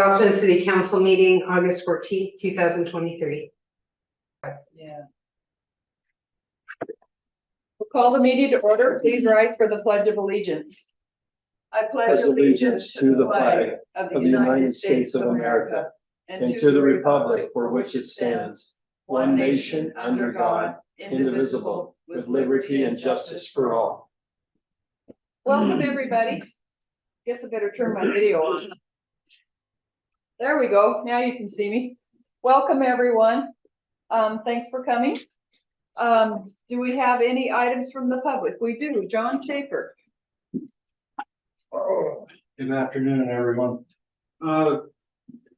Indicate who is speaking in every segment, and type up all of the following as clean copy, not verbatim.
Speaker 1: Dalton City Council meeting, August 14th, 2023.
Speaker 2: Yeah. We'll call the meeting to order. Please rise for the Pledge of Allegiance. I pledge allegiance to the flag of the United States of America and to the republic for which it stands, one nation under God, indivisible, with liberty and justice for all. Welcome, everybody. Guess I better turn my video on. There we go. Now you can see me. Welcome, everyone. Thanks for coming. Do we have any items from the public? We do. John Schaefer.
Speaker 3: Oh, good afternoon, everyone.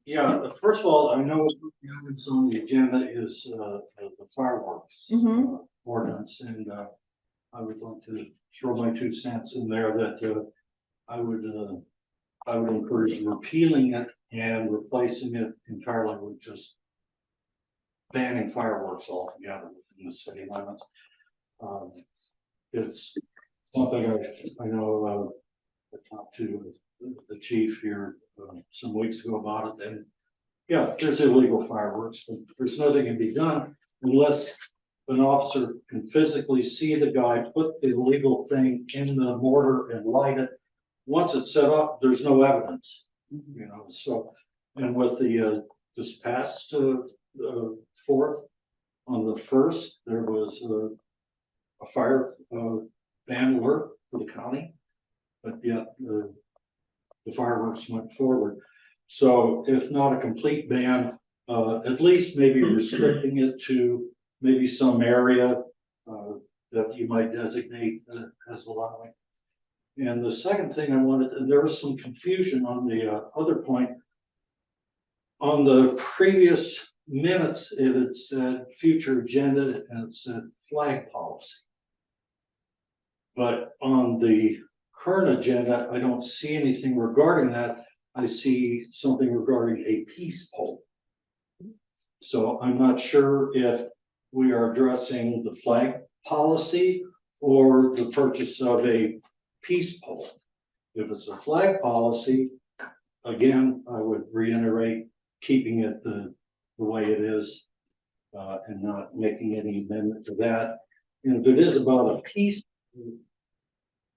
Speaker 3: Yeah, first of all, I know the items on the agenda is the fireworks ordinance, and I would like to throw my 2 cents in there that I would encourage repealing it and replacing it entirely with just banning fireworks altogether within the city limits. It's something I know I talked to the chief here some weeks ago about it, and yeah, there's illegal fireworks, but there's nothing can be done unless an officer can physically see the guy put the illegal thing in the mortar and light it. Once it's set up, there's no evidence, you know. So, and with the this past 4th, on the 1st, there was a fire ban alert for the county, but yet the fireworks went forward. So if not a complete ban, at least maybe restricting it to maybe some area that you might designate as allowing. And the second thing I wanted, and there was some confusion on the other point. On the previous minutes, it had said future agenda and it said flag policy. But on the current agenda, I don't see anything regarding that. I see something regarding a peace pole. So I'm not sure if we are addressing the flag policy or the purchase of a peace pole. If it's a flag policy, again, I would reiterate keeping it the way it is and not making any amendment to that. And if it is about a peace,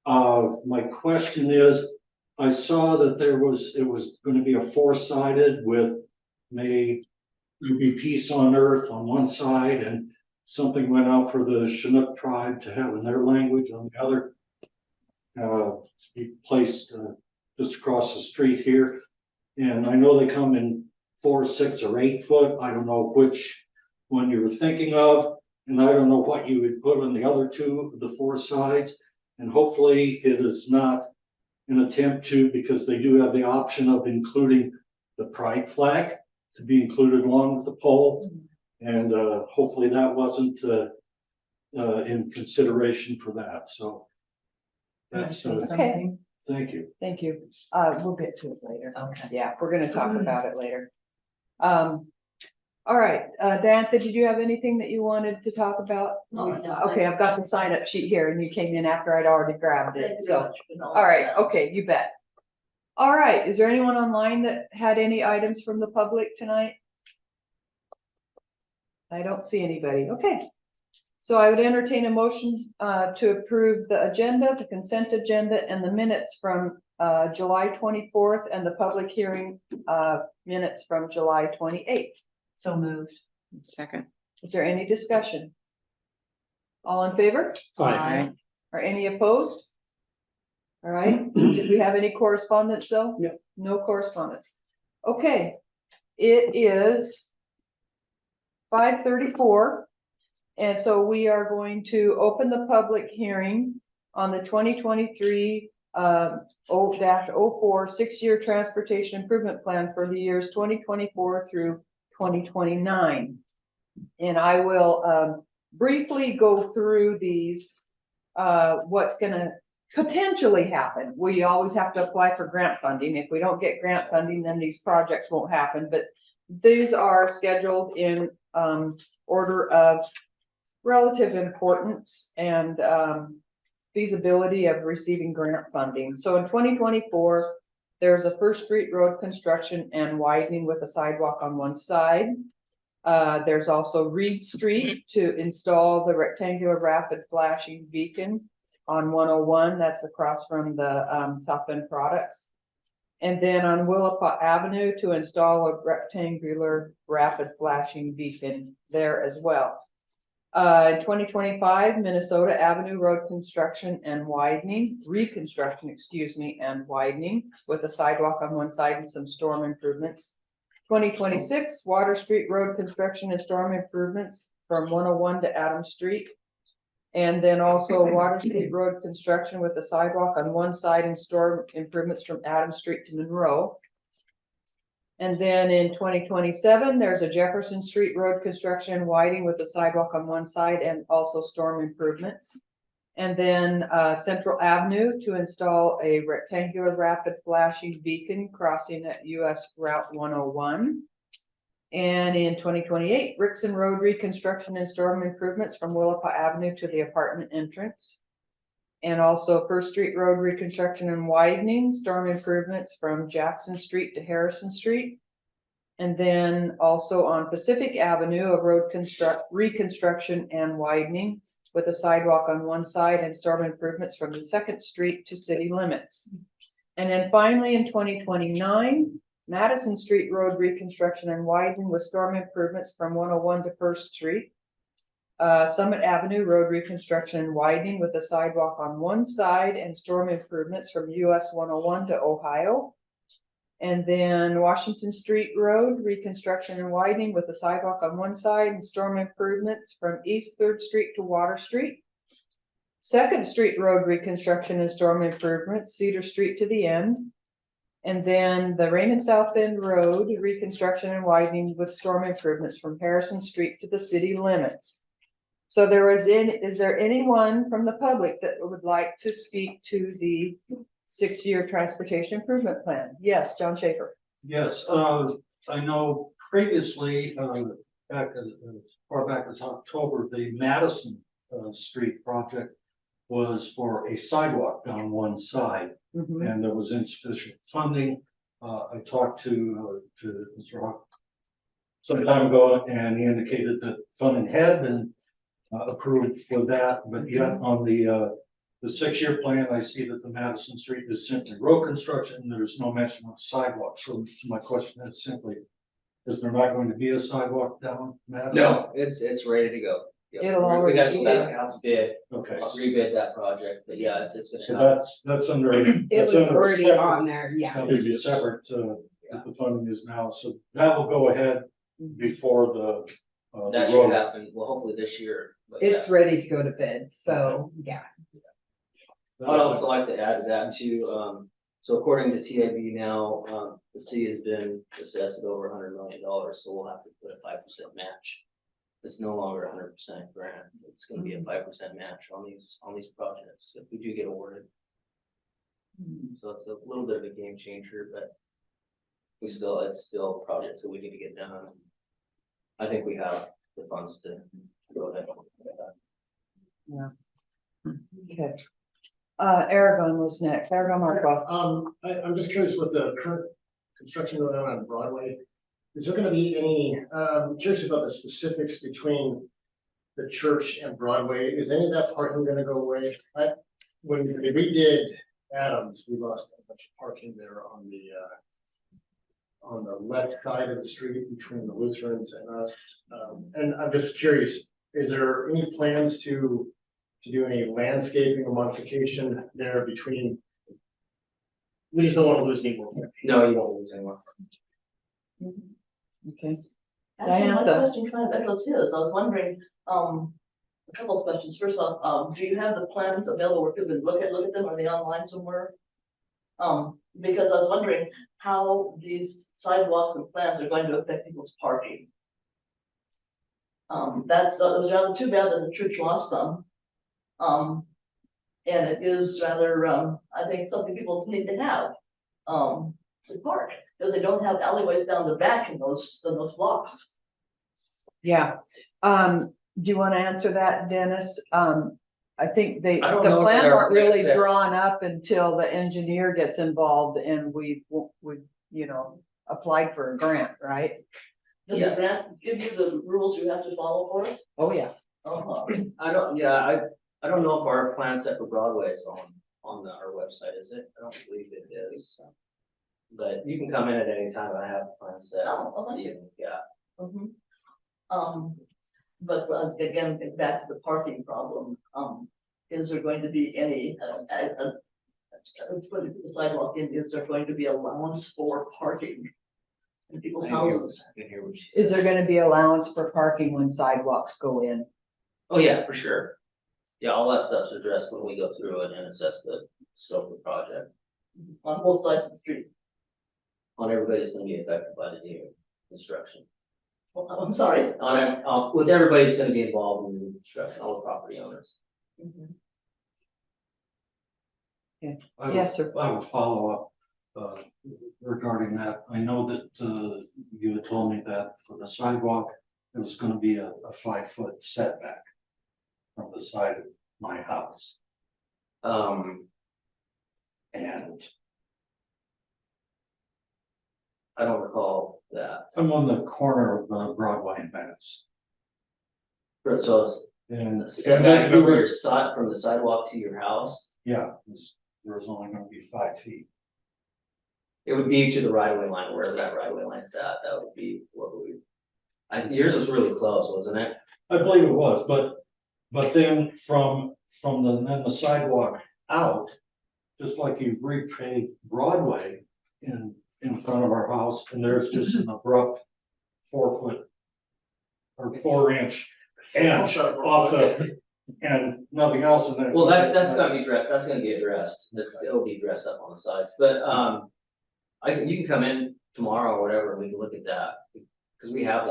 Speaker 3: my question is, I saw that it was going to be a 4-sided with may be peace on earth on one side, and something went out for the Chinook tribe to have in their language on the other. To be placed just across the street here, and I know they come in 4, 6, or 8 foot. I don't know which one you were thinking of, and I don't know what you would put on the other 2 of the 4 sides. And hopefully, it is not an attempt to, because they do have the option of including the pride flag to be included along with the pole, and hopefully that wasn't in consideration for that. So. That's
Speaker 2: Okay.
Speaker 3: Thank you.
Speaker 2: Thank you. We'll get to it later. Okay. Yeah, we're going to talk about it later. All right, Dantha, did you have anything that you wanted to talk about?
Speaker 4: No,
Speaker 2: Okay, I've got the sign up sheet here and you came in after I'd already grabbed it. So, all right. Okay, you bet. All right. Is there anyone online that had any items from the public tonight? I don't see anybody. Okay. So I would entertain a motion to approve the agenda, the consent agenda, and the minutes from July 24th and the public hearing minutes from July 28th.
Speaker 4: So moved.
Speaker 1: Second.
Speaker 2: Is there any discussion? All in favor?
Speaker 4: Aye.
Speaker 2: Are any opposed? All right. Did we have any correspondence though?
Speaker 3: No.
Speaker 2: No correspondence. Okay. It is 5:34. And so we are going to open the public hearing on the 2023 0-04 6-year transportation improvement plan for the years 2024 through 2029. And I will briefly go through these, what's going to potentially happen. We always have to apply for grant funding. If we don't get grant funding, then these projects won't happen. But these are scheduled in order of relative importance and feasibility of receiving grant funding. So in 2024, There's a First Street Road construction and widening with a sidewalk on one side. There's also Reed Street to install the rectangular rapid flashing beacon on 101. That's across from the South Bend Products. And then on Willapa Avenue to install a rectangular rapid flashing beacon there as well. 2025 Minnesota Avenue Road construction and widening, reconstruction, excuse me, and widening with a sidewalk on one side and some storm improvements. 2026 Water Street Road construction and storm improvements from 101 to Adams Street. And then also Water Street Road construction with a sidewalk on one side and storm improvements from Adams Street to Monroe. And then in 2027, there's a Jefferson Street Road construction and widening with a sidewalk on one side and also storm improvements. And then Central Avenue to install a rectangular rapid flashing beacon crossing at US Route 101. And in 2028, Rickson Road reconstruction and storm improvements from Willapa Avenue to the apartment entrance. And also First Street Road reconstruction and widening, storm improvements from Jackson Street to Harrison Street. And then also on Pacific Avenue, a road reconstruction and widening with a sidewalk on one side and storm improvements from the Second Street to city limits. And then finally in 2029, Madison Street Road reconstruction and widening with storm improvements from 101 to First Street. Summit Avenue Road reconstruction and widening with a sidewalk on one side and storm improvements from US 101 to Ohio. And then Washington Street Road reconstruction and widening with a sidewalk on one side and storm improvements from East 3rd Street to Water Street. Second Street Road reconstruction and storm improvements, Cedar Street to the end. And then the Raymond South Bend Road reconstruction and widening with storm improvements from Harrison Street to the city limits. So is there anyone from the public that would like to speak to the 6-year transportation improvement plan? Yes, John Schaefer.
Speaker 3: Yes, I know previously, back as far back as October, the Madison Street project was for a sidewalk down one side, and there was insufficient funding. I talked to Mr. Hawk some time ago, and he indicated that funding had been approved for that, but yet on the 6-year plan, I see that the Madison Street is simply road construction, and there's no mention of sidewalk. So my question is simply, is there not going to be a sidewalk down Madison?
Speaker 4: No, it's ready to go. Yep.
Speaker 2: It'll
Speaker 4: We
Speaker 2: already
Speaker 4: gotta
Speaker 2: be
Speaker 4: go back
Speaker 2: there.
Speaker 4: out to bid,
Speaker 3: Okay,
Speaker 4: rebid that project, but yeah, it's gonna
Speaker 3: so
Speaker 4: happen.
Speaker 3: that's under.
Speaker 1: It
Speaker 3: that's
Speaker 1: was
Speaker 3: under a
Speaker 1: already
Speaker 3: separate-
Speaker 1: on there, yeah.
Speaker 3: That'll be a separate, that the funding is now, so that will go ahead before the
Speaker 4: That should happen, well, hopefully this year. But
Speaker 1: It's
Speaker 4: yeah.
Speaker 1: ready to go to bid, so, yeah.
Speaker 4: I'd also like to add to that too, so according to TAB now, the city has been assessed at over $100 million, so we'll have to put a 5% match. It's no longer 100% grant, it's gonna be a 5% match on these projects, if we do get awarded. So it's a little bit of a game changer, but it's still projects that we need to get done. I think we have the funds to go ahead.
Speaker 2: Okay. Aragon was next. Aragon Markov.
Speaker 5: I'm just curious with the current construction going on Broadway. Is there gonna be any, I'm curious about the specifics between the church and Broadway. Is any of that parking gonna go away? When we redid Adams, we lost a bunch of parking there on the left side of the street between the Lutherans and us. And I'm just curious, is there any plans to do any landscaping or modification there between? We just don't want to lose any more.
Speaker 4: No, you won't lose anyone.
Speaker 2: Okay.
Speaker 6: Actually, my
Speaker 2: Diantha.
Speaker 6: question kind of echoes his. I was wondering, a couple of questions. First off, do you have the plans available where people can look at them? Are they online somewhere? Because I was wondering how these sidewalks and plans are going to affect people's parking. It was rather too bad that the church lost some. And it is rather, I think something people need to have, to park, because they don't have alleyways down the back in those blocks.
Speaker 2: Yeah. Do you want to answer that, Dennis? I think the
Speaker 4: I don't know if
Speaker 2: plans
Speaker 4: there
Speaker 2: aren't really
Speaker 4: makes sense.
Speaker 2: drawn up until the engineer gets involved and we, applied for a grant, right?
Speaker 6: Does the grant give you the rules you have to follow for it?
Speaker 2: Oh, yeah.
Speaker 6: Uh-huh.
Speaker 4: I don't know if our plan set for Broadway is on our website, is it? I don't believe it is. But you can come in at any time, I have a plan set.
Speaker 6: Oh, okay.
Speaker 4: Yeah,
Speaker 6: Mhm. But again, back to the parking problem, is there going to be any, for the sidewalk in, is there going to be allowance for parking in people's houses?
Speaker 4: I can hear what she
Speaker 2: Is
Speaker 4: said.
Speaker 2: there gonna be allowance for parking when sidewalks go in?
Speaker 4: Oh, yeah, for sure. Yeah, all that stuff's addressed when we go through it and assess the scope of the project.
Speaker 6: On both sides of the street?
Speaker 4: On everybody that's gonna be affected by the new construction.
Speaker 6: Well, I'm sorry.
Speaker 4: With everybody that's gonna be involved in the construction, all the property owners.
Speaker 6: Mhm.
Speaker 3: I have-
Speaker 2: Yes, sir.
Speaker 3: I have a follow-up regarding that. I know that you had told me that for the sidewalk, it was gonna be a 5-foot setback from the side of my house. And
Speaker 4: I don't recall that.
Speaker 3: I'm on the corner of Broadway and Venice.
Speaker 4: So it's
Speaker 3: And
Speaker 4: setback
Speaker 3: you
Speaker 4: from
Speaker 3: were-
Speaker 4: your side, from the sidewalk to your house,
Speaker 3: Yeah, there's only gonna be 5 feet.
Speaker 4: it would be to the right of way line, wherever that right of way line's at, that would be what we. Yours was really close, wasn't it?
Speaker 3: I believe it was, but then from the sidewalk out, just like you repaved Broadway in front of our house, and there's just an abrupt 4-foot or 4-inch edge off the, and nothing else, and then.
Speaker 4: Well, that's gonna be addressed, that's gonna be addressed, it'll be addressed up on the sides, but, you can come in tomorrow or whatever, and we can look at that. Cause we have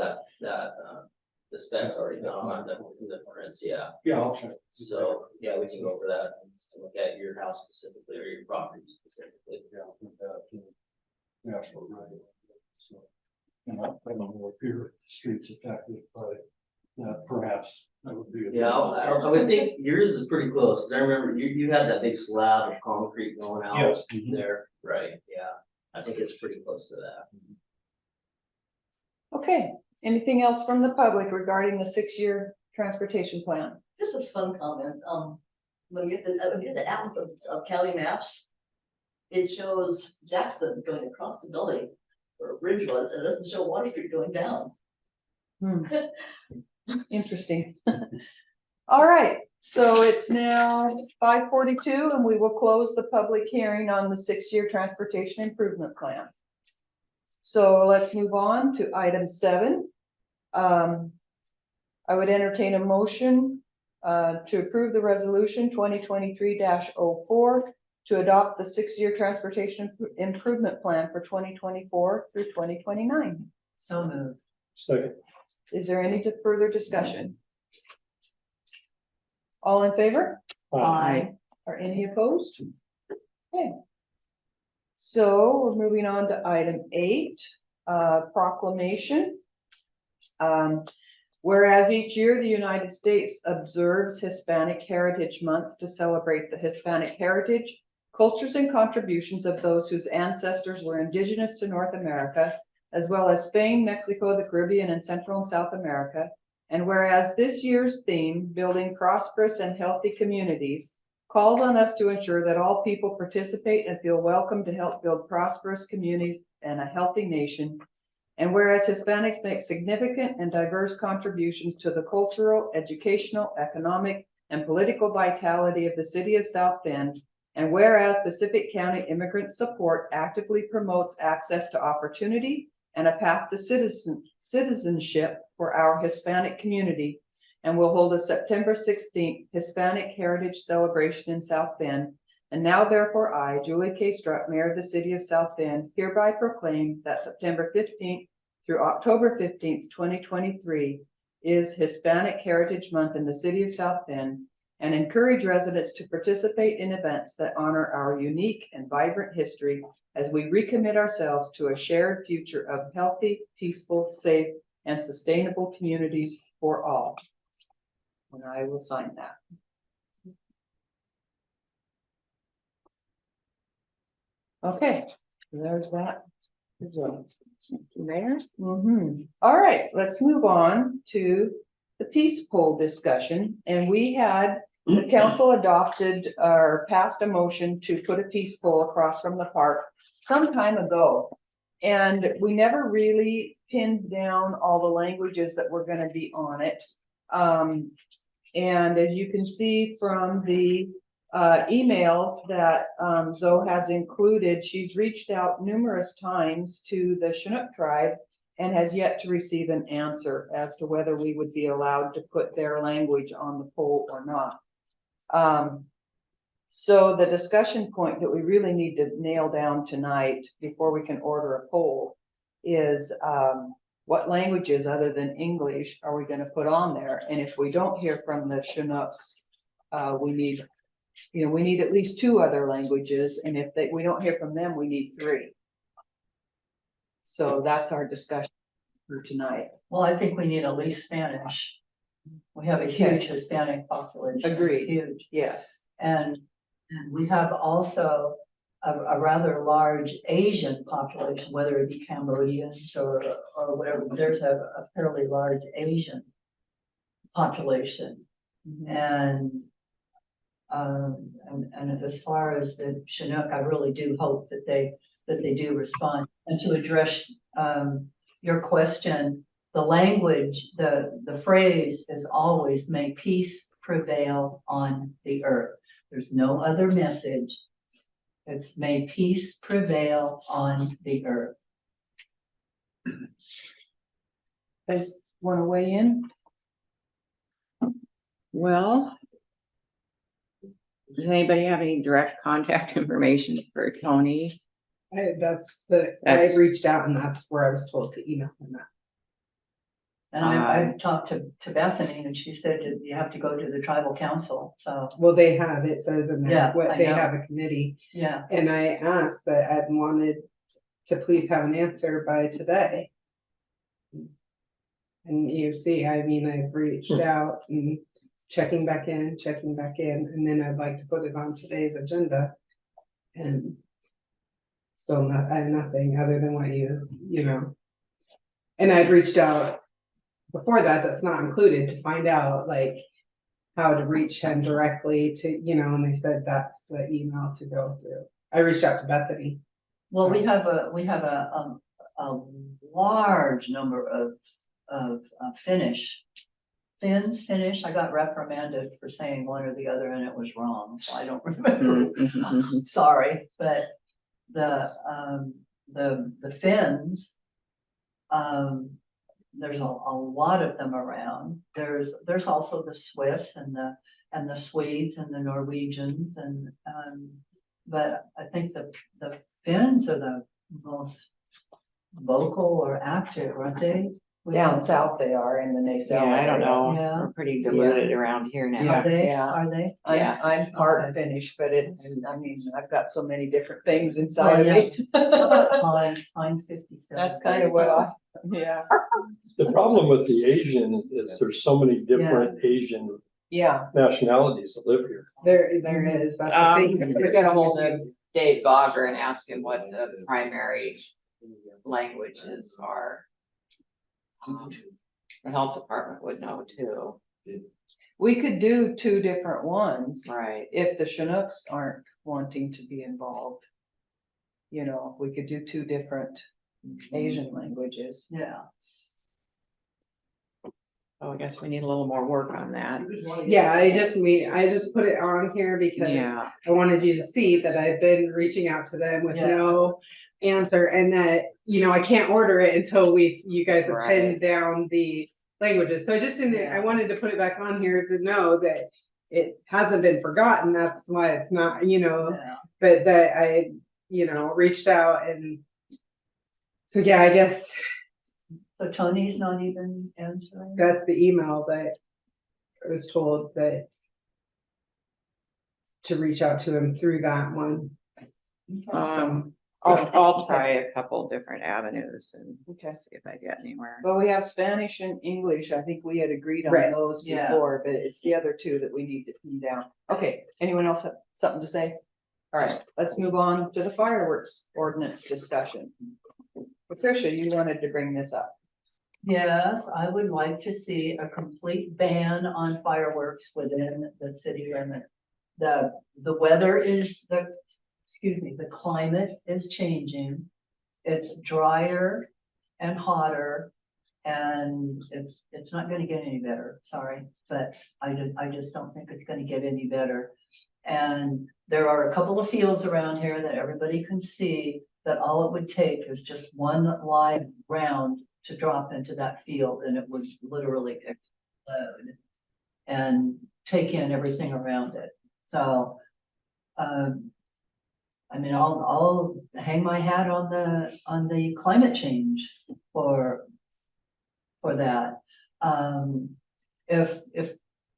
Speaker 4: the specs already done on the prints, yeah,
Speaker 3: Yeah, I'll check.
Speaker 4: so, yeah, we can go over that and look at your house specifically or your property specifically.
Speaker 3: Yeah, I think that, National right. So, and I don't know if the streets affected by that, perhaps that would be.
Speaker 4: Yeah, I would think yours is pretty close, cause I remember you had that big slab of concrete going out
Speaker 3: Yes.
Speaker 4: there, right, yeah. I think it's pretty close to that.
Speaker 2: Okay, anything else from the public regarding the 6-year transportation plan?
Speaker 6: Just a fun comment, when you get the atlas of Cali maps, it shows Jackson going across the gully where a bridge was, and it doesn't show Water Street going down.
Speaker 2: Interesting. All right, so it's now 5:42 and we will close the public hearing on the 6-year transportation improvement plan. So let's move on to item 7. I would entertain a motion to approve the resolution 2023-04 to adopt the 6-year transportation improvement plan for 2024 through 2029.
Speaker 1: So moved.
Speaker 3: Second.
Speaker 2: Is there any further discussion? All in favor? Aye. Are any opposed? Okay. So we're moving on to item 8, proclamation. Whereas each year the United States observes Hispanic Heritage Month to celebrate the Hispanic heritage, cultures, and contributions of those whose ancestors were indigenous to North America, as well as Spain, Mexico, the Caribbean, and Central and South America. And whereas this year's theme, Building Prosperous and Healthy Communities, calls on us to ensure that all people participate and feel welcome to help build prosperous communities and a healthy nation. And whereas Hispanics make significant and diverse contributions to the cultural, educational, economic, and political vitality of the city of South Bend, and whereas Pacific County Immigrant Support actively promotes access to opportunity and a path to citizenship for our Hispanic community, and will hold a September 16th Hispanic Heritage Celebration in South Bend. And now therefore I, Julie K. Struck, Mayor of the City of South Bend, hereby proclaim that September 15th through October 15th, 2023 is Hispanic Heritage Month in the City of South Bend, and encourage residents to participate in events that honor our unique and vibrant history as we recommit ourselves to a shared future of healthy, peaceful, safe, and sustainable communities for all. And I will sign that. Okay, there's that.
Speaker 7: Mayor?
Speaker 2: All right, let's move on to the peace poll discussion. And we had, the council adopted or passed a motion to put a peace pole across from the park some time ago. And we never really pinned down all the languages that were gonna be on it. And as you can see from the emails that Zoe has included, she's reached out numerous times to the Chinook tribe and has yet to receive an answer as to whether we would be allowed to put their language on the poll or not. So the discussion point that we really need to nail down tonight before we can order a poll is what languages other than English are we going to put on there? And if we don't hear from the Chinooks, we need at least 2 other languages. And if we don't hear from them, we need 3. So that's our discussion for tonight.
Speaker 8: Well, I think we need at least Spanish. We have a huge Hispanic population.
Speaker 2: Agreed.
Speaker 8: Huge.
Speaker 2: Yes.
Speaker 8: And we have also a rather large Asian population, whether it be Cambodians or whatever. There's a fairly large Asian population. And as far as the Chinook, I really do hope that they do respond. And to address your question, the language, the phrase is always "may peace prevail on the earth." There's no other message. It's "may peace prevail on the earth."
Speaker 2: Guys want to weigh in?
Speaker 7: Well, does anybody have any direct contact information for Tony?
Speaker 1: I've
Speaker 7: That's-
Speaker 1: reached out and that's where I was told to email him that.
Speaker 8: And I've talked to Bethany, and she said that you have to go to the tribal council, so,
Speaker 1: Well, they have, it says in
Speaker 8: Yeah,
Speaker 1: there,
Speaker 8: I
Speaker 1: they
Speaker 8: know.
Speaker 1: have a committee.
Speaker 8: yeah.
Speaker 1: And I asked that I'd wanted to please have an answer by today. And you see, I mean, I've reached out and checking back in, and then I'd like to put it on today's agenda. And still not, I have nothing other than what you know. And I'd reached out before that, that's not included, to find out like how to reach him directly to, and they said that's the email to go through. I reached out to Bethany.
Speaker 8: Well, we
Speaker 1: So-
Speaker 8: have a large number of Finnish. I got reprimanded for saying one or the other and it was wrong, so I don't remember. Sorry, but the Finns, there's a lot of them around. There's also the Swiss and the Swedes and the Norwegians but I think the Finns are the most vocal or active, aren't they?
Speaker 2: Down south they are in the Nacelle.
Speaker 7: Yeah, I don't know.
Speaker 8: Yeah.
Speaker 7: We're pretty diluted around here now.
Speaker 8: Are they?
Speaker 2: Yeah.
Speaker 8: Are they?
Speaker 7: Yeah.
Speaker 2: I'm part Finnish, but I've got so many different things inside of me.
Speaker 8: Mine's 57.
Speaker 2: That's kind of what yeah,
Speaker 9: The problem with the Asian is there's so many different Asian
Speaker 2: yeah.
Speaker 9: nationalities that live here.
Speaker 1: There is, that's the thing.
Speaker 7: We're gonna hold Dave Gogger and ask him what the primary languages are. The health department would know too,
Speaker 2: We could do 2 different ones
Speaker 7: right?
Speaker 2: if the Chinooks aren't wanting to be involved. We could do 2 different Asian languages.
Speaker 8: Yeah.
Speaker 7: Oh, I guess we need a little more work on that.
Speaker 1: Yeah, I just put it on here because
Speaker 7: Yeah,
Speaker 1: I wanted you to see that I've been reaching out to them with
Speaker 8: Yeah.
Speaker 1: no answer, and that, I can't order it until you guys have
Speaker 7: Right.
Speaker 1: pinned down the languages. So I just didn't, I wanted to put it back on here to know that it hasn't been forgotten. That's why it's not,
Speaker 8: Yeah.
Speaker 1: but that I, reached out, and so, yeah, I guess
Speaker 8: So Tony's not even answering?
Speaker 1: that's the email that I was told that to reach out to him through that one.
Speaker 7: I'll try a couple different avenues and
Speaker 2: Okay.
Speaker 7: see if I get anywhere.
Speaker 2: Well, we have Spanish and English. I think we had agreed on
Speaker 1: Right.
Speaker 2: those
Speaker 8: Yeah.
Speaker 2: before, but it's the other 2 that we need to pin down. Okay, anyone else have something to say? All right, let's move on to the fireworks ordinance discussion. Patricia, you wanted to bring this up.
Speaker 8: Yes, I would like to see a complete ban on fireworks within the city limit. The weather is the climate is changing. It's drier and hotter. And it's not gonna get any better, sorry, but I just don't think it's gonna get any better. And there are a couple of fields around here that everybody can see that all it would take is just one live round to drop into that field and it would literally explode and take in everything around it. So, I mean, I'll hang my hat on the climate change for that.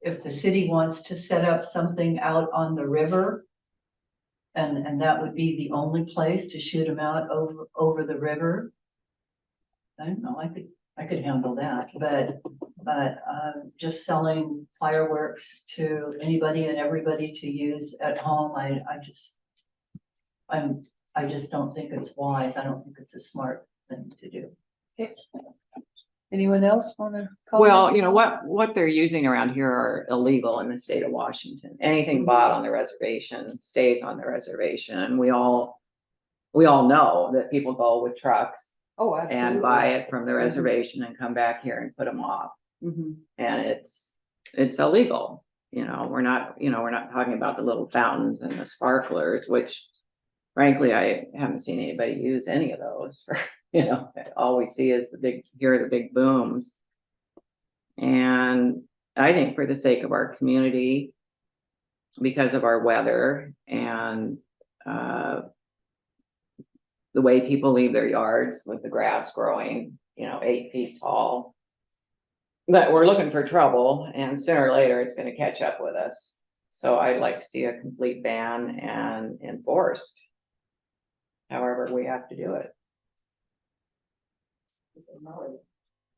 Speaker 8: If the city wants to set up something out on the river, and that would be the only place to shoot them out over the river, I don't know, I could handle that, but just selling fireworks to anybody and everybody to use at home, I just don't think it's wise. I don't think it's a smart thing to do.
Speaker 2: Okay. Anyone else want to?
Speaker 7: Well, you know, what they're using around here are illegal in the state of Washington. Anything bought on the reservation stays on the reservation. And we all know that people go with trucks
Speaker 2: Oh, absolutely.
Speaker 7: and buy it from the reservation and come back here and put them off.
Speaker 2: Mhm.
Speaker 7: And it's illegal. You know, we're not talking about the little fountains and the sparklers, which frankly, I haven't seen anybody use any of those for, you know, all we see is hear the big booms. And I think for the sake of our community, because of our weather and the way people leave their yards with the grass growing, you know, 8 feet tall, that we're looking for trouble and sooner or later it's going to catch up with us. So I'd like to see a complete ban and enforced. However, we have to do it.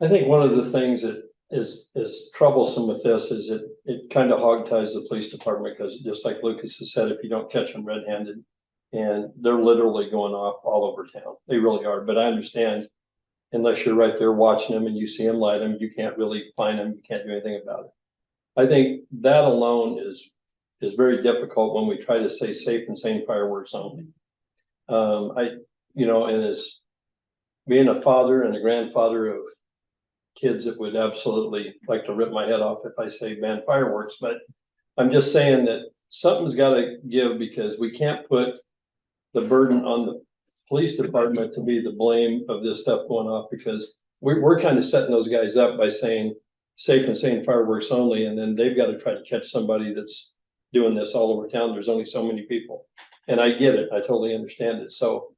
Speaker 9: I think one of the things that is troublesome with this is it kind of hog ties the police department, because just like Lucas has said, if you don't catch them red-handed, and they're literally going off all over town. They really are. But I understand, unless you're right there watching them and you see them light them, you can't really find them. You can't do anything about it. I think that alone is very difficult when we try to say safe and sane fireworks only. And as being a father and a grandfather of kids that would absolutely like to rip my head off if I say ban fireworks, but I'm just saying that something's got to give, because we can't put the burden on the police department to be the blame of this stuff going off, because we're kind of setting those guys up by saying safe and sane fireworks only, and then they've got to try to catch somebody that's doing this all over town. There's only so many people, and I get it. I totally understand it. So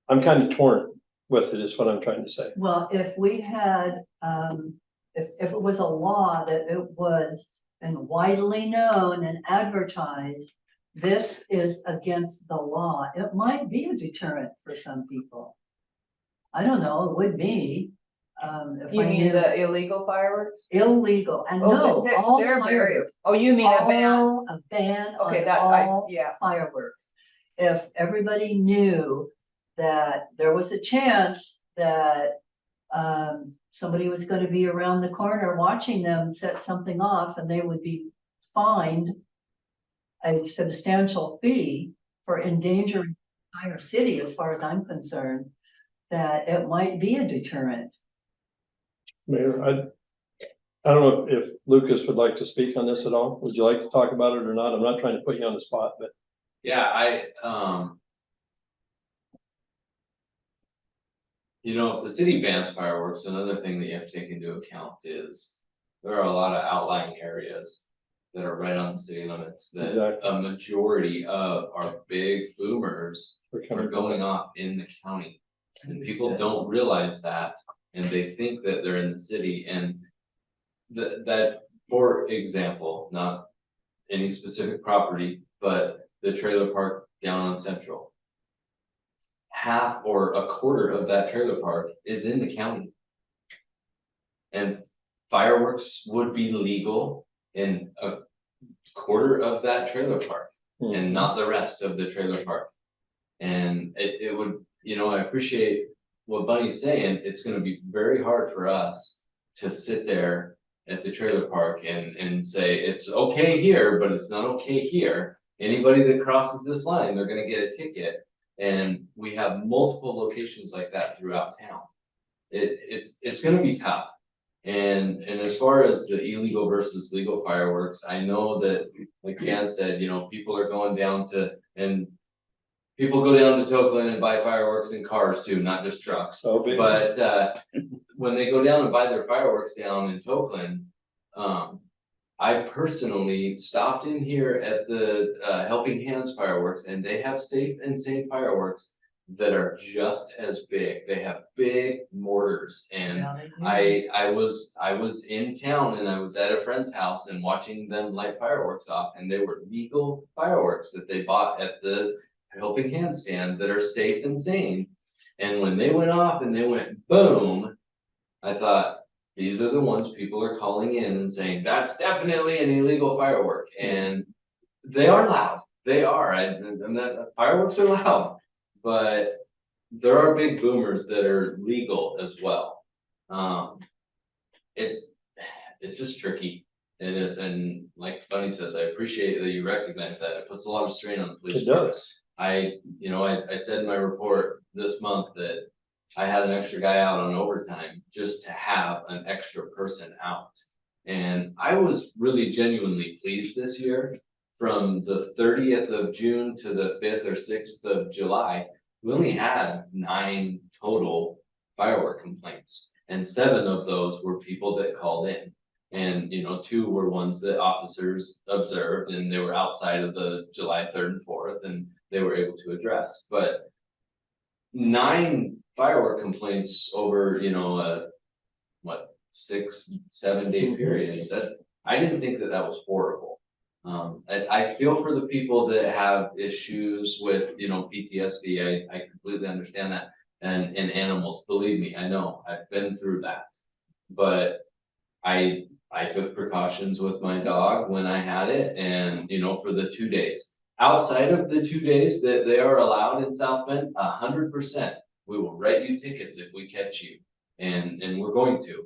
Speaker 9: I'm kind of torn with it, is what I'm trying to say.
Speaker 8: Well, if we had, if it was a law that it was and widely known and advertised, this is against the law, it might be a deterrent for some people. I don't know, it would be. If
Speaker 2: You
Speaker 8: I
Speaker 2: mean
Speaker 8: knew
Speaker 2: the illegal fireworks?
Speaker 8: illegal, and
Speaker 2: Oh,
Speaker 8: no, all
Speaker 2: they're very,
Speaker 8: fireworks.
Speaker 2: oh, you mean a ban?
Speaker 8: A ban
Speaker 2: Okay,
Speaker 8: on
Speaker 2: that,
Speaker 8: all
Speaker 2: yeah.
Speaker 8: fireworks. If everybody knew that there was a chance that somebody was going to be around the corner watching them set something off, and they would be fined a substantial fee for endangering the entire city, as far as I'm concerned, that it might be a deterrent.
Speaker 9: Mayor, I don't know if Lucas would like to speak on this at all. Would you like to talk about it or not? I'm not trying to put you on the spot, but.
Speaker 10: Yeah, if the city bans fireworks, another thing that you have to take into account is there are a lot of outlying areas that are right on the city limits that
Speaker 9: Exactly.
Speaker 10: a majority of our big boomers are going off in the county. And people don't realize that, and they think that they're in the city, and that, for example, not any specific property, but the trailer park down on Central. Half or a quarter of that trailer park is in the county. And fireworks would be legal in a quarter of that trailer park. and not the rest of the trailer park. And it would, I appreciate what Bunny's saying. It's gonna be very hard for us to sit there at the trailer park and say, it's okay here, but it's not okay here. Anybody that crosses this line, they're gonna get a ticket. And we have multiple locations like that throughout town. It's gonna be tough. And as far as the illegal versus legal fireworks, I know that, like Jan said, people are going down and people go down to Tokeland and buy fireworks in cars too, not just trucks. But when they go down and buy their fireworks down in Tokeland, I personally stopped in here at the Helping Hands fireworks, and they have Safe and Sane fireworks that are just as big. They have big mortars, and
Speaker 8: Yeah, they do.
Speaker 10: I was in town and I was at a friend's house and watching them light fireworks off, and they were legal fireworks that they bought at the Helping Hand stand that are safe and sane. And when they went off and they went boom, I thought, these are the ones people are calling in and saying, that's definitely an illegal firework. And they are loud. They are. Fireworks are loud, but there are big boomers that are legal as well. It's just tricky. It is. And like Bunny says, I appreciate that you recognize that. It puts a lot of strain on the police.
Speaker 9: It does.
Speaker 10: I said in my report this month that I had an extra guy out on overtime just to have an extra person out. And I was really genuinely pleased this year. From the 30th of June to the 5th or 6th of July, we only had 9 total firework complaints. And 7 of those were people that called in. And, 2 were ones that officers observed, and they were outside of the July 3rd and 4th, and they were able to address. But 9 firework complaints over, a 6-7 day period, that I didn't think that was horrible. I feel for the people that have issues with, PTSD. I completely understand that. And animals, believe me, I know, I've been through that. But I took precautions with my dog when I had it, and, for the 2 days. Outside of the 2 days that they are allowed in South Bend, 100%, we will write you tickets if we catch you, and we're going to.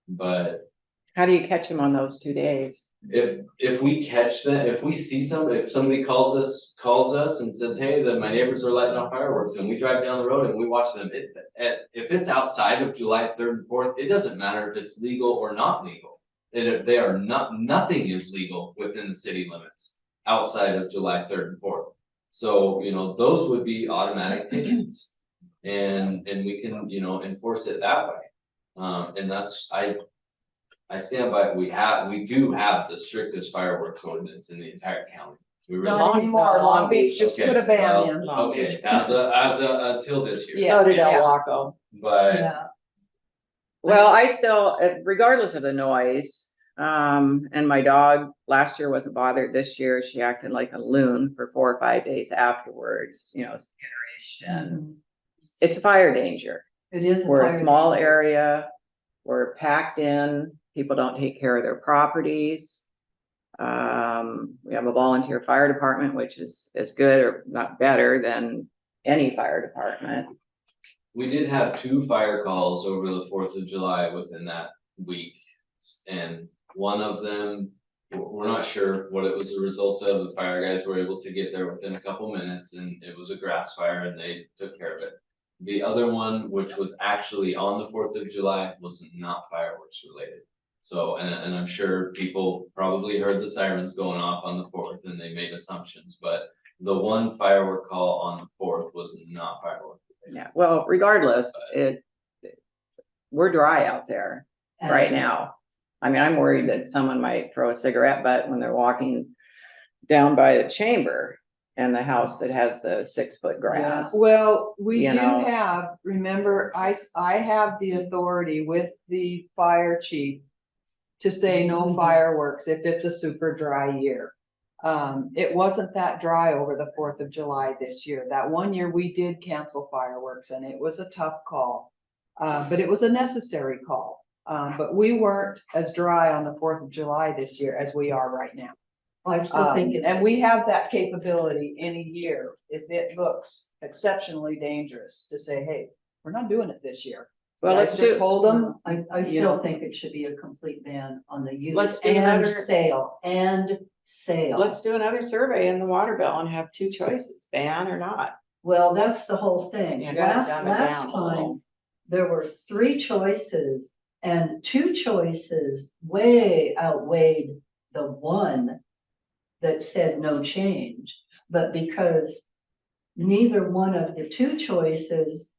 Speaker 10: But
Speaker 7: How do you catch them on those 2 days?
Speaker 10: if we catch them, if we see if somebody calls us and says, hey, my neighbors are lighting off fireworks, and we drive down the road and we watch them, if it's outside of July 3rd and 4th, it doesn't matter if it's legal or not legal. Nothing is legal within the city limits outside of July 3rd and 4th. So, those would be automatic tickets, and we can, enforce it that way. And that's, I stand by it. We do have the strictest fireworks ordinance in the entire county. We really
Speaker 2: Not
Speaker 10: do.
Speaker 2: anymore. Long Beach just
Speaker 10: Okay,
Speaker 2: put a ban
Speaker 10: well,
Speaker 2: in.
Speaker 10: Okay, until this year.
Speaker 2: Yeah.
Speaker 7: So did El Waco.
Speaker 10: But
Speaker 8: Yeah,
Speaker 7: Well, I still, regardless of the noise, and my dog last year wasn't bothered. This year, she acted like a loon for 4 or 5 days afterwards, skitterish, and it's a fire danger.
Speaker 8: it is.
Speaker 7: We're a
Speaker 8: fire
Speaker 7: small
Speaker 8: danger.
Speaker 7: area, we're packed in, people don't take care of their properties. We have a volunteer fire department, which is as good or not better than any fire department.
Speaker 10: we did have 2 fire calls over the 4th of July within that week. And one of them, we're not sure what it was the result of. The fire guys were able to get there within a couple minutes, and it was a grass fire, and they took care of it. The other one, which was actually on the 4th of July, was not fireworks related. So, and I'm sure people probably heard the sirens going off on the 4th and they made assumptions, but the one firework call on the 4th was not firework related.
Speaker 7: Yeah, well, regardless, we're dry out there
Speaker 8: And-
Speaker 7: right now. I mean, I'm worried that someone might throw a cigarette butt when they're walking down by the chamber and the house that has the 6-foot grass.
Speaker 2: Well, we
Speaker 7: You
Speaker 2: do
Speaker 7: know.
Speaker 2: have, remember, I have the authority with the fire chief to say no fireworks if it's a super dry year. It wasn't that dry over the 4th of July this year. That one year we did cancel fireworks, and it was a tough call. But it was a necessary call. But we weren't as dry on the 4th of July this year as we are right now.
Speaker 8: I still think
Speaker 2: And we have that capability in a year, if it looks exceptionally dangerous, to say, hey, we're not doing it this year.
Speaker 7: Well,
Speaker 2: Guys,
Speaker 7: let's
Speaker 2: just
Speaker 7: do,
Speaker 2: hold them.
Speaker 8: I
Speaker 2: you
Speaker 8: still
Speaker 2: know.
Speaker 8: think it should be a complete ban on the use
Speaker 7: Let's do
Speaker 8: and
Speaker 7: another-
Speaker 8: sale, and sale.
Speaker 7: let's do another survey in the water bill and have two choices, ban or not.
Speaker 8: Well, that's the whole thing.
Speaker 7: You gotta
Speaker 8: Last,
Speaker 7: dumb it
Speaker 8: last
Speaker 7: down a little.
Speaker 8: time, there were 3 choices, and 2 choices way outweighed the one that said no change. But because neither one of the 2 choices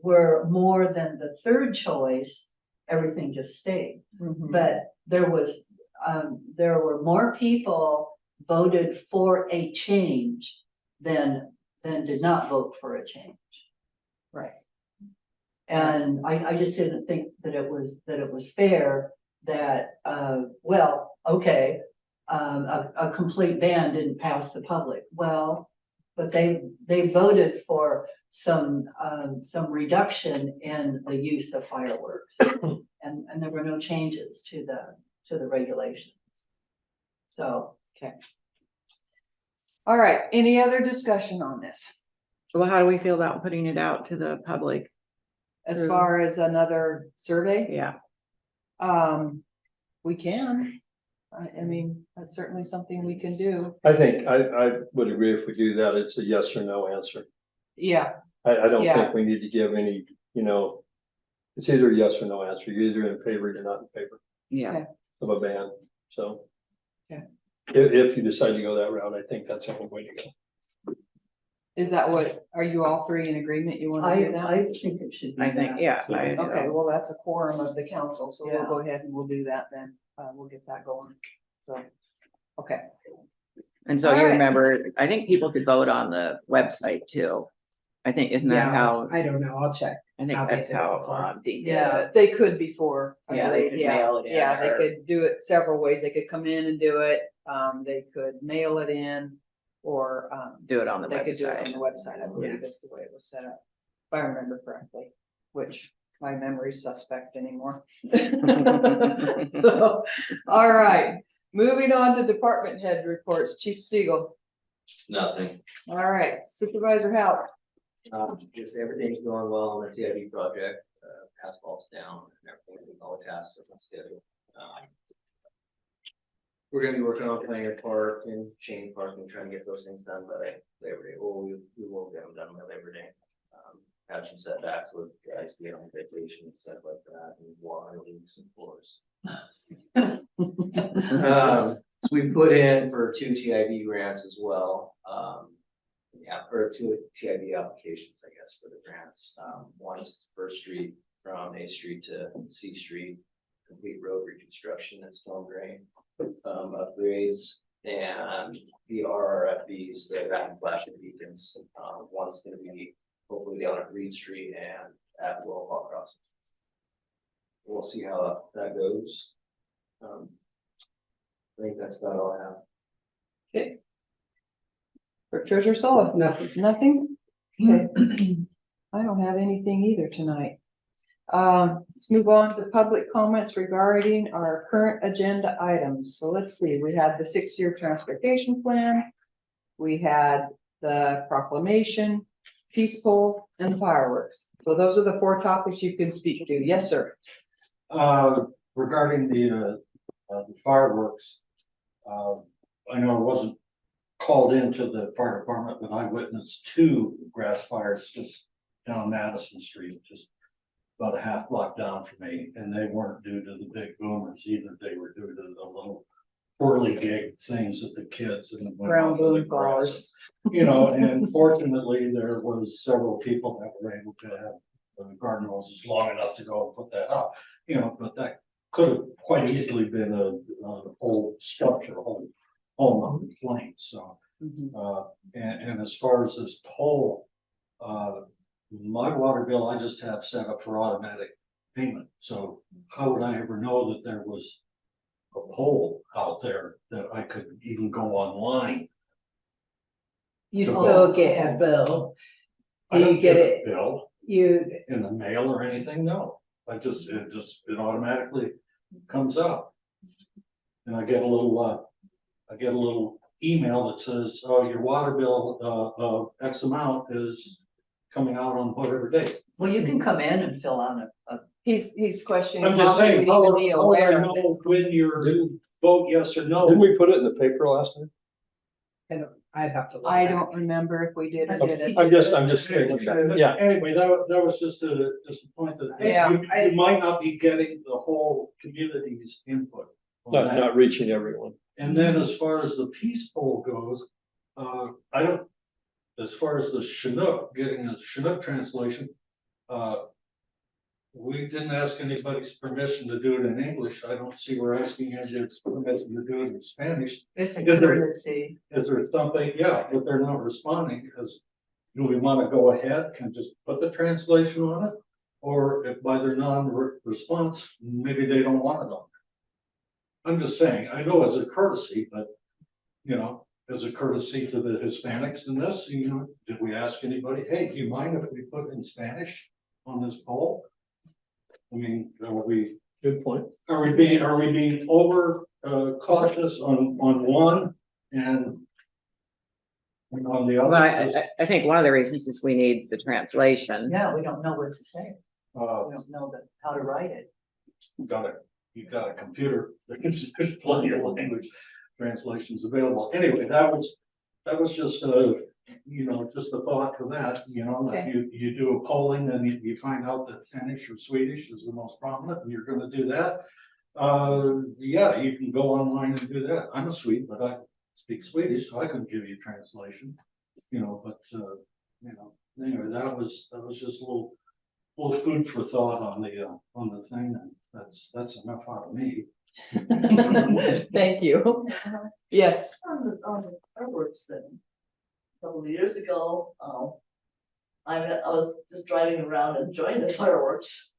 Speaker 8: were more than the 3rd choice, everything just stayed.
Speaker 2: Mhm.
Speaker 8: But there were more people voted for a change than did not vote for a change.
Speaker 2: Right.
Speaker 8: And I just didn't think that it was fair that, well, okay, a complete ban didn't pass the public. Well, but they voted for some reduction in the use of fireworks. And there were no changes to the regulations. So,
Speaker 2: All right, any other discussion on this?
Speaker 7: Well, how do we feel about putting it out to the public?
Speaker 2: As
Speaker 7: True.
Speaker 2: far as another survey?
Speaker 7: Yeah,
Speaker 2: We can. I mean, that's certainly something we can do.
Speaker 9: I think, I would agree if we do that, it's a yes or no answer.
Speaker 2: Yeah,
Speaker 9: I don't
Speaker 2: Yeah.
Speaker 9: think we need to give any, it's either a yes or no answer. You're either in favor, or you're not in favor
Speaker 7: yeah.
Speaker 9: of a ban, so.
Speaker 2: Okay.
Speaker 9: If you decide to go that route, I think that's the only way to go.
Speaker 2: is that what, are you all 3 in agreement? You want to do that?
Speaker 8: I think it should be.
Speaker 7: I think,
Speaker 8: that.
Speaker 7: yeah. I do.
Speaker 2: Okay, well, that's a quorum of the council, so we'll
Speaker 8: Yeah.
Speaker 2: go ahead and we'll do that then. We'll get that going. So, okay.
Speaker 7: And so you
Speaker 2: Alright.
Speaker 7: remember, I think people could vote on the website too. I think, isn't that
Speaker 1: Yeah,
Speaker 7: how,
Speaker 1: I don't know, I'll check.
Speaker 7: I think
Speaker 1: how they
Speaker 7: that's
Speaker 1: did it
Speaker 7: how,
Speaker 1: before.
Speaker 7: Dean did
Speaker 8: Yeah.
Speaker 7: it.
Speaker 2: They could before. I
Speaker 7: Yeah, they
Speaker 2: believe.
Speaker 7: could
Speaker 2: Yeah.
Speaker 7: mail it in
Speaker 2: Yeah, they
Speaker 7: or-
Speaker 2: could do it several ways. They could come in and do it. They could mail it in or,
Speaker 7: Do it on the
Speaker 2: they could do it on
Speaker 7: website.
Speaker 2: the website. I believe is the way it was set up. If I remember correctly, which my memory's suspect anymore. So, all right, moving on to department head reports. Chief Siegel.
Speaker 10: Nothing.
Speaker 2: All right, Supervisor Howard.
Speaker 4: Just everything's going well on the TID project, asphalt's down and everything, all the tasks are on schedule. We're gonna be working on Planger Park and Chain Park and trying to get those things done by Labor Day, or we will get them done by Labor Day. Had some setbacks with guys being on vacation and stuff like that, and water leaks and floors. So we put in for 2 TID grants as well. Yeah, or 2 TID applications, I guess, for the grants. One is First Street from A Street to C Street, complete road reconstruction and storm drain upgrades. And the RRFBs, the rapid flashing beacons. One's gonna be hopefully down at Reed Street and at Willow Hall Crossing. We'll see how that goes. I think that's about all I have.
Speaker 2: Okay. For Treasurer Sola.
Speaker 1: Nothing.
Speaker 2: Nothing? Okay. I don't have anything either tonight. Let's move on to public comments regarding our current agenda items. So let's see, we had the 6-year transportation plan. We had the proclamation, peace poll, and fireworks. So those are the 4 topics you can speak to. Yes, sir.
Speaker 3: Regarding the fireworks, I know I wasn't called into the fire department, but I witnessed 2 grass fires just down Madison Street, just about a half block down from me, and they weren't due to the big boomers either. They were due to the little whirly-gig things that the kids and the
Speaker 2: Ground boom callers.
Speaker 3: And fortunately, there was several people that were able to have the garden hoses long enough to go and put that up, but that could have quite easily been a whole structure, a whole home up in flames, so. And as far as this poll, my water bill, I just have set up for automatic payment, so how would I ever know that there was a poll out there that I could even go online?
Speaker 1: You
Speaker 3: So-
Speaker 1: still get a bill.
Speaker 3: I
Speaker 1: Do
Speaker 3: don't
Speaker 1: you get
Speaker 3: a
Speaker 1: it?
Speaker 3: Bill
Speaker 1: You,
Speaker 3: in the mail or anything, no, it automatically comes up. And I get a little, I get a little email that says, oh, your water bill, X amount is coming out on whatever date.
Speaker 8: Well, you can come in and fill out a
Speaker 2: He's questioning.
Speaker 3: I'm just
Speaker 2: how they
Speaker 3: saying,
Speaker 2: would
Speaker 3: how
Speaker 2: even
Speaker 3: would
Speaker 2: be
Speaker 3: how would I
Speaker 2: aware of it.
Speaker 3: know when you're vote yes or no?
Speaker 9: Didn't we put it in the paper last time?
Speaker 1: I'd have to. look
Speaker 2: I
Speaker 1: back.
Speaker 2: don't remember if we did or didn't.
Speaker 9: I'm just saying, yeah,
Speaker 3: Anyway, that was just a point that
Speaker 2: Yeah,
Speaker 3: you might not be getting the whole community's input. on that.
Speaker 9: not reaching everyone.
Speaker 3: And then as far as the peace poll goes, I don't, as far as the Chinook, getting a Chinook translation, we didn't ask anybody's permission to do it in English. I don't see we're asking anybody's permission to do it in Spanish.
Speaker 8: It's a
Speaker 3: Is there-
Speaker 8: courtesy.
Speaker 3: Is there something, yeah, but they're not responding, because do we want to go ahead and just put the translation on it? Or if by their non-response, maybe they don't want it on there. I'm just saying, I know as a courtesy, but, you know, as a courtesy to the Hispanics in this, you know, did we ask anybody, hey, do you mind if we put in Spanish on this poll? I mean,
Speaker 9: Good point.
Speaker 3: are we being over cautious on one and on the
Speaker 7: Well,
Speaker 3: other?
Speaker 7: I think one of the reasons is we need the translation.
Speaker 8: Yeah, we don't know what to say.
Speaker 3: Uh,
Speaker 8: We don't know how to write it.
Speaker 3: you've got a computer, there's plenty of language translations available. Anyway, that was just you know, just a thought to that, you know, that
Speaker 2: Okay.
Speaker 3: you do a polling and you find out that Finnish or Swedish is the most prominent, and you're gonna do that. Yeah, you can go online and do that. I'm a Swede, but I speak Swedish, so I couldn't give you a translation, you know, but, you know, anyway, that was just a little food for thought on the thing, and that's enough out of me.
Speaker 2: Thank you. Yes,
Speaker 6: On the fireworks thing, a couple of years ago, I was just driving around enjoying the fireworks.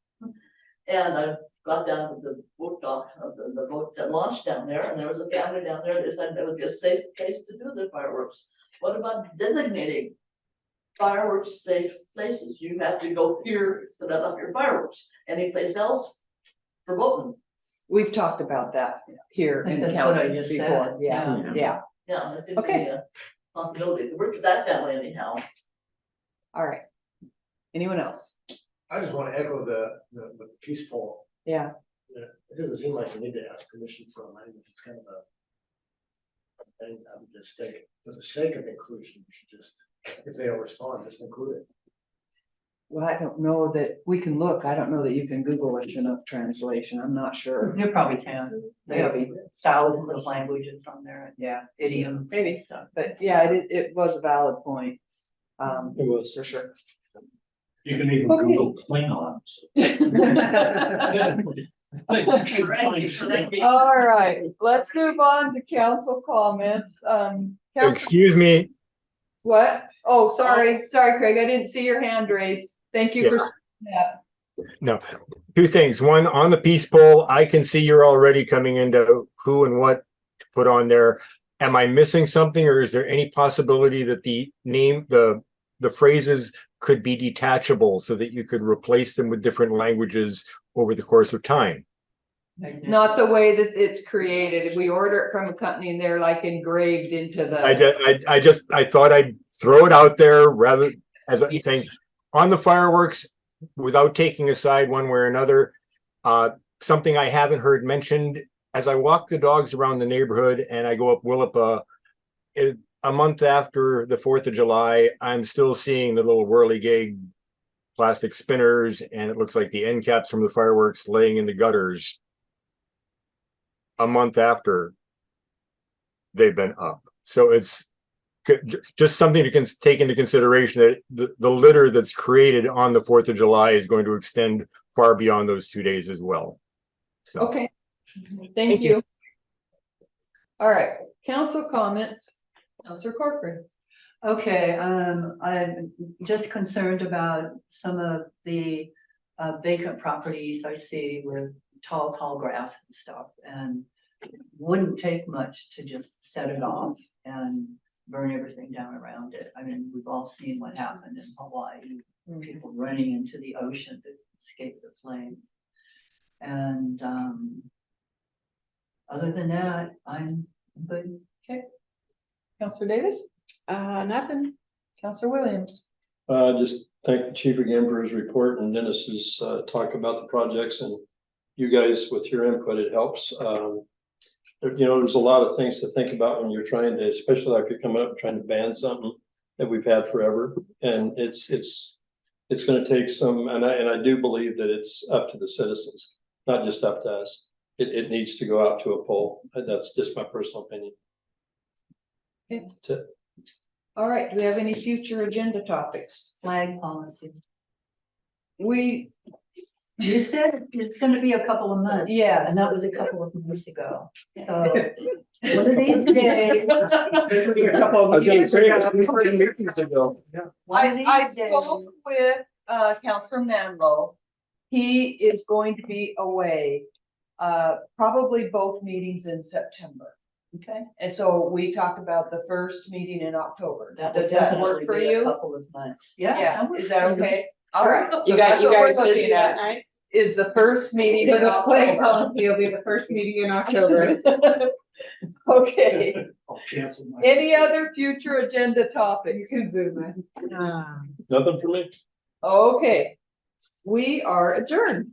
Speaker 6: And I got down to the boat dock of the boat that launched down there, and there was a family down there that decided it would be a safe place to do their fireworks. What about designating fireworks safe places? You have to go here to let off your fireworks. Any place else? Verboten.
Speaker 2: we've talked about that here
Speaker 8: I
Speaker 2: in
Speaker 8: think
Speaker 2: the
Speaker 8: that's what I
Speaker 2: county
Speaker 8: just
Speaker 2: before.
Speaker 8: said.
Speaker 2: Yeah,
Speaker 7: Yeah.
Speaker 2: yeah.
Speaker 6: Yeah, that seems to
Speaker 2: Okay.
Speaker 6: be a possibility. It worked for that family anyhow.
Speaker 2: All right. Anyone else?
Speaker 5: I just want to echo the peace poll.
Speaker 2: Yeah.
Speaker 5: It doesn't seem like you need to ask permission for a language. It's kind of a. And I would just think, for the sake of inclusion, you should just, if they don't respond, just include it.
Speaker 2: Well, I don't know that we can look. I don't know that you can Google a Chinook translation. I'm not sure.
Speaker 8: You probably can. They have
Speaker 2: Maybe.
Speaker 8: thousands of languages on there,
Speaker 2: Yeah,
Speaker 8: idioms.
Speaker 2: maybe.
Speaker 8: stuff.
Speaker 2: But yeah, it was a valid point.
Speaker 9: It was.
Speaker 2: For sure.
Speaker 3: You can even
Speaker 2: Okay.
Speaker 3: Google Klingons.
Speaker 2: All right, let's move on to council comments. Council-
Speaker 11: Excuse me,
Speaker 2: What? Oh, sorry, Craig. I didn't see your hand raised. Thank you for
Speaker 11: Yeah.
Speaker 2: that.
Speaker 11: no, two things. One, on the peace poll, I can see you're already coming into who and what to put on there. Am I missing something, or is there any possibility that the name, the phrases could be detachable so that you could replace them with different languages over the course of time?
Speaker 2: Not the way that it's created. If we order it from a company and they're like engraved into the.
Speaker 11: I thought I'd throw it out there rather as a thing on the fireworks without taking a side one way or another. Something I haven't heard mentioned as I walk the dogs around the neighborhood and I go up Willapa, a month after the 4th of July, I'm still seeing the little whirligig plastic spinners, and it looks like the end caps from the fireworks laying in the gutters a month after they've been up. So it's just something to take into consideration that the litter that's created on the 4th of July is going to extend far beyond those 2 days as well. So.
Speaker 2: Okay, thank
Speaker 11: Thank you.
Speaker 2: you. All right, council comments. Councilor Corcoran.
Speaker 8: Okay, I'm just concerned about some of the vacant properties I see with tall grass and stuff, and it wouldn't take much to just set it off and burn everything down around it. I mean, we've all seen what happened in Hawaii, people running into the ocean to escape the flames. And other than that, I'm good.
Speaker 2: Counselor Davis,
Speaker 7: Nothing.
Speaker 2: Counselor Williams.
Speaker 9: Just thank the chief again for his report and Dennis's talk about the projects and you guys with your input, it helps. There's a lot of things to think about when you're trying to, especially if you're coming up and trying to ban something that we've had forever. And it's gonna take some, and I do believe that it's up to the citizens, not just up to us. It needs to go out to a poll. That's just my personal opinion.
Speaker 2: Okay.
Speaker 9: That's it.
Speaker 2: All right, do we have any future agenda topics?
Speaker 8: Flag policy.
Speaker 2: We,
Speaker 8: You said it's gonna be a couple of months.
Speaker 2: yes.
Speaker 8: And that was a couple of months ago. So one of these days.
Speaker 2: This is a couple of meetings
Speaker 9: ago.
Speaker 8: one of
Speaker 2: I
Speaker 8: these days-
Speaker 2: spoke with, Counselor Manlow. He is going to be away, probably both meetings in September.
Speaker 8: Okay.
Speaker 2: And so we talked about the first meeting in October.
Speaker 8: That would
Speaker 2: Does that work
Speaker 8: definitely
Speaker 2: for
Speaker 8: be a
Speaker 2: you?
Speaker 8: couple of months. Yeah.
Speaker 2: Yeah,
Speaker 8: works
Speaker 2: is that
Speaker 8: for me.
Speaker 2: okay? All right.
Speaker 7: You
Speaker 2: so
Speaker 7: guys,
Speaker 2: that's
Speaker 7: you
Speaker 2: what we're
Speaker 7: guys
Speaker 2: looking
Speaker 7: busy that
Speaker 2: at,
Speaker 7: night?
Speaker 2: is the first meeting
Speaker 1: So
Speaker 2: in
Speaker 1: the flag
Speaker 2: October.
Speaker 1: policy will be the first meeting in October.
Speaker 2: Okay,
Speaker 3: I'll cancel my.
Speaker 2: any other future agenda topics?
Speaker 1: You can zoom in.
Speaker 9: Nothing for me.
Speaker 2: Okay, we are adjourned.